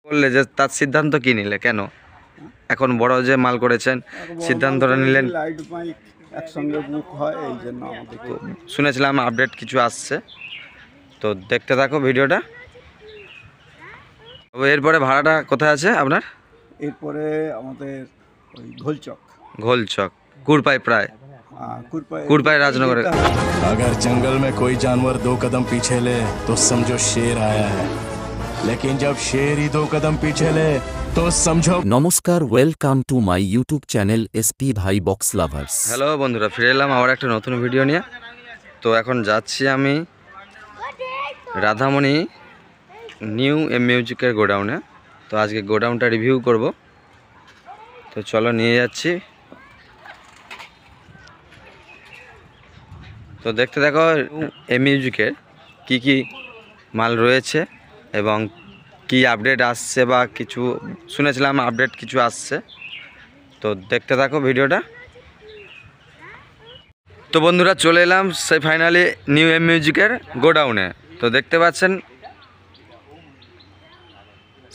বললে যে তার সিদ্ধান্ত কি নিলে কেন এখন বড় যে মাল করেছেন সিদ্ধান্তটা নিলেন? লাইট মাইক একসঙ্গে বুক হয় এই জন্য আমাদেরকে শুনেছিলাম আপডেট কিছু আসছে, তো দেখতে থাকো ভিডিওটা। এরপরে ভাড়াটা কোথায় আছে আপনার? এরপরে আমাদের ওই ঘোলচক ঘোলচক কুরপাই প্রায় कुरपाई राजनगर। अगर जंगल में कोई जानवर 2 कदम पीछे ले तो समझो शेर आया है, लेकिन जब शेर ही 2 कदम पीछे ले तो समझो। নমস্কার, welcome to my YouTube channel SP ভাই বক্স লাভার্স। হ্যালো বন্ধুরা, ফিরে এলাম আবার একটা নতুন ভিডিও নিয়ে। তো এখন যাচ্ছি আমি রাধামণি নিউ এম মিউজিকের গোডাউনে। তো আজকে গোডাউনটা রিভিউ করব, তো চলো নিয়ে যাচ্ছি। তো দেখতে দেখো এম মিউজিকের কি মাল রয়েছে এবং কি আপডেট আসছে বা কিছু শুনেছিলাম আপডেট কিছু আসছে, তো দেখতে থাকো ভিডিওটা। তো বন্ধুরা চলে এলাম সেই ফাইনালি নিউ এম মিউজিকের গোডাউনে। তো দেখতে পাচ্ছেন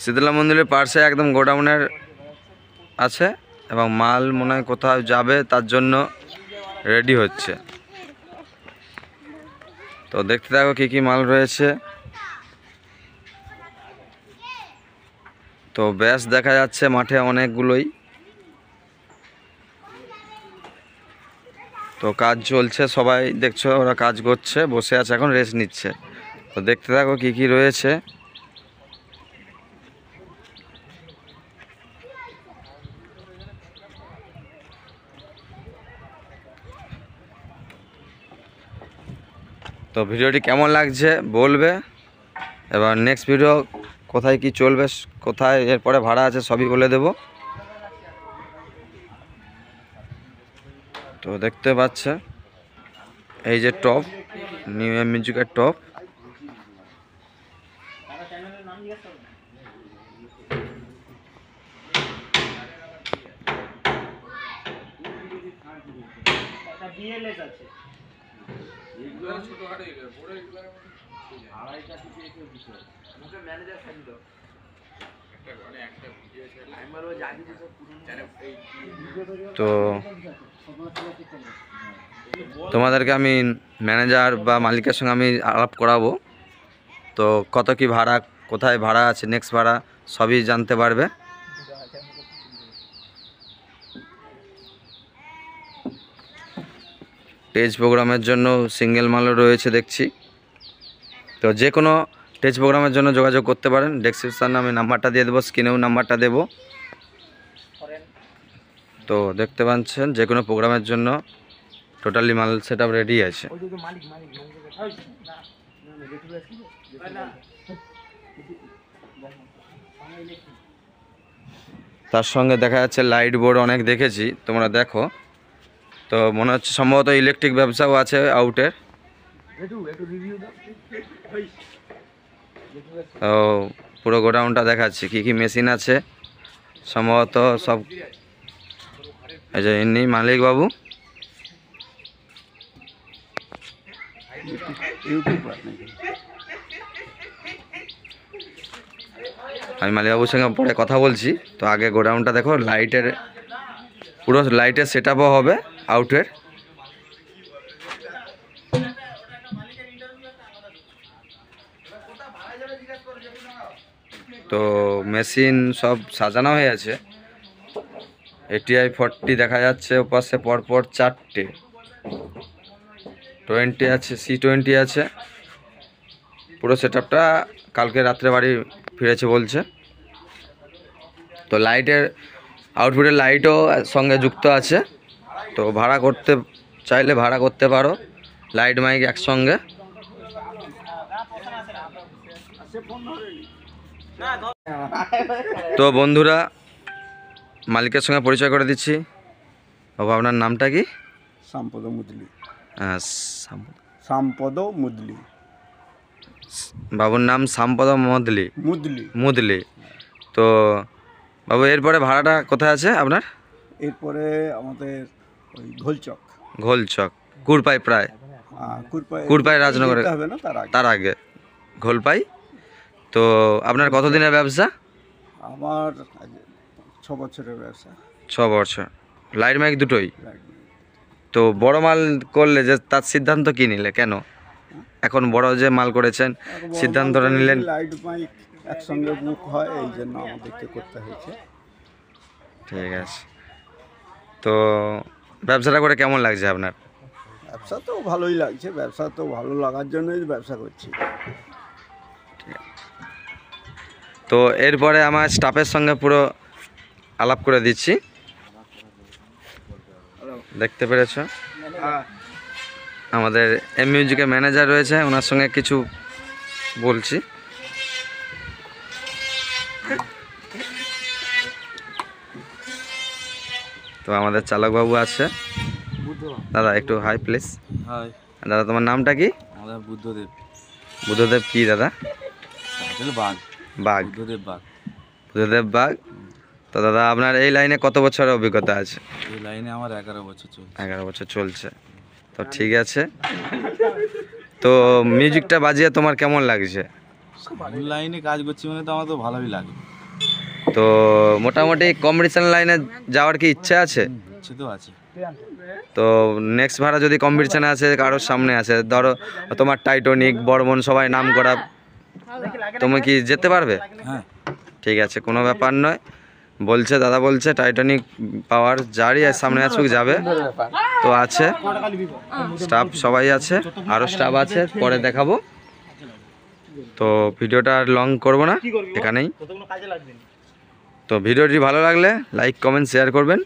শীতলা মন্দিরের পাশে একদম গোডাউনের আছে এবং মাল মনে হয় কোথাও যাবে তার জন্য রেডি হচ্ছে। তো দেখতে থাকো কি মাল রয়েছে। তো ব্যাস দেখা যাচ্ছে মাঠে অনেকগুলোই, তো কাজ চলছে, সবাই দেখছো ওরা কাজ করছে, বসে আছে এখন রেস্ট নিচ্ছে। তো দেখতে থাকো কি রয়েছে। তো ভিডিওটি কেমন লাগছে বলবে, এবার নেক্সট ভিডিও কোথায় কি চলবে, কোথায় এরপরে ভাড়া আছে সবই বলে দেব। তো দেখতে পাচ্ছে এই যে টপ, নিউ এম মিউজিকের টপ। তো তোমাদেরকে আমি ম্যানেজার বা মালিকের সঙ্গে আমি আলাপ করাবো। তো কত কি ভাড়া, কোথায় ভাড়া আছে, নেক্সট ভাড়া সবই জানতে পারবে। স্টেজ প্রোগ্রামের জন্য সিঙ্গেল মালও রয়েছে দেখছি। তো যে কোনো স্টেজ প্রোগ্রামের জন্য যোগাযোগ করতে পারেন। ডেসক্রিপশানে আমি নাম্বারটা দিয়ে দেবো, স্ক্রিনেও নাম্বারটা দেবো। তো দেখতে পাচ্ছেন যে কোনো প্রোগ্রামের জন্য টোটালি মাল সেট আপ রেডি আছে। তার সঙ্গে দেখা যাচ্ছে লাইট বোর্ড অনেক দেখেছি, তোমরা দেখো। তো মনে হচ্ছে সম্ভবত ইলেকট্রিক ব্যবসাও আছে আউটের। তো পুরো গোডাউনটা দেখাচ্ছি কি মেশিন আছে, সম্ভবত সব। এই যে ইনি মালিক বাবু, আমি মালিকবাবুর সঙ্গে পরে কথা বলছি। তো আগে গোডাউনটা দেখো, লাইটের পুরো লাইটের সেট আপও হবে আউটের। তো মেশিন সব সাজানো হয়ে আছে। ATI 40 দেখা যাচ্ছে ওপাশে পরপর 4টে, 20 আছে, C20 আছে। পুরো সেট আপটা কালকে রাত্রে বাড়ি ফিরেছে বলছে। তো লাইটের আউটপুটের লাইটও সঙ্গে যুক্ত আছে। তো ভাড়া করতে চাইলে ভাড়া করতে পারো, লাইট মাইক একসঙ্গে। তো বন্ধুরা মালিকের সঙ্গে পরিচয় করে দিচ্ছি। বাবু আপনার নামটা কি? সম্পদ মুদলি। হ্যাঁ, সম্পদ মুদলি। বাবুর নাম সম্পদ মুদলি। মুদলি। তো বাবু এরপরে ভাড়াটা কোথায় আছে আপনার? এরপরে আমাদের ওই ঘোলচক কুরপাই প্রায় কুরপাই রাজনগর হবে না, তার আগে ঘোলপাই। তো আপনার কতদিনের ব্যবসা? আমার 6 বছরের ব্যবসা। 6 বছর। লাইট মাইক দুটোই? লাইট। তো বড় মাল করলে যে তার সিদ্ধান্ত কি নিলে, কেন এখন বড় যে মাল করেছেন সিদ্ধান্তটা নিলেন? লাইট মাইক একসঙ্গে বুক হয় এই জন্য আমাদেরকে করতে হয়েছে। ঠিক আছে। তো ব্যবসাটা করে কেমন লাগছে আপনার? ব্যবসা তো ভালোই লাগছে, ব্যবসা তো ভালো লাগার জন্যই ব্যবসা করছি। তো এরপরে আমার স্টাফের সঙ্গে পুরো আলাপ করে দিচ্ছি, দেখতে পেরেছ আমাদের এম মিউজিকের ম্যানেজার রয়েছে, ওনার সঙ্গে কিছু বলছি। তো আমাদের চালকবাবু আছে। দাদা একটু হাই প্লিজ। হাই দাদা তোমার নামটা কি? আমাদের বুদ্ধদেব। বুদ্ধদেব কি দাদা? বাঘ। বাঘ। বুদ্ধদেব বাঘ। বুদ্ধদেব বাঘ। তো দাদা আপনার এই লাইনে কত বছরের অভিজ্ঞতা আছে? এই লাইনে আমার 11 বছর চলছে। 11 বছর চলছে। তো ঠিক আছে। তো মিউজিকটা বাজিয়ে তোমার কেমন লাগছে? লাইনে কাজ করছি মানে তো আমার তো ভালোই লাগে। তো মোটামুটি কম্পিটিশন লাইনে যাওয়ার কি ইচ্ছা আছে? ইচ্ছে তো আছে। তো নেক্সট ভাড়া যদি কম্পিটিশানে আছে, কারোর সামনে আছে, ধরো তোমার টাইটানিক, বর্মন সবাই নাম করা, তুমি কি যেতে পারবে? হ্যাঁ ঠিক আছে, কোনো ব্যাপার নয়। বলছে দাদা, বলছে টাইটানিক পাওয়ার যারই সামনে আসুক যাবে। তো আছে স্টাফ, সবাই আছে, আরও স্টাফ আছে, পরে দেখাবো। তো ভিডিওটা আর লং করবো না, এখানেই। তো ভিডিওটি ভালো লাগলে লাইক, কমেন্ট, শেয়ার করবেন।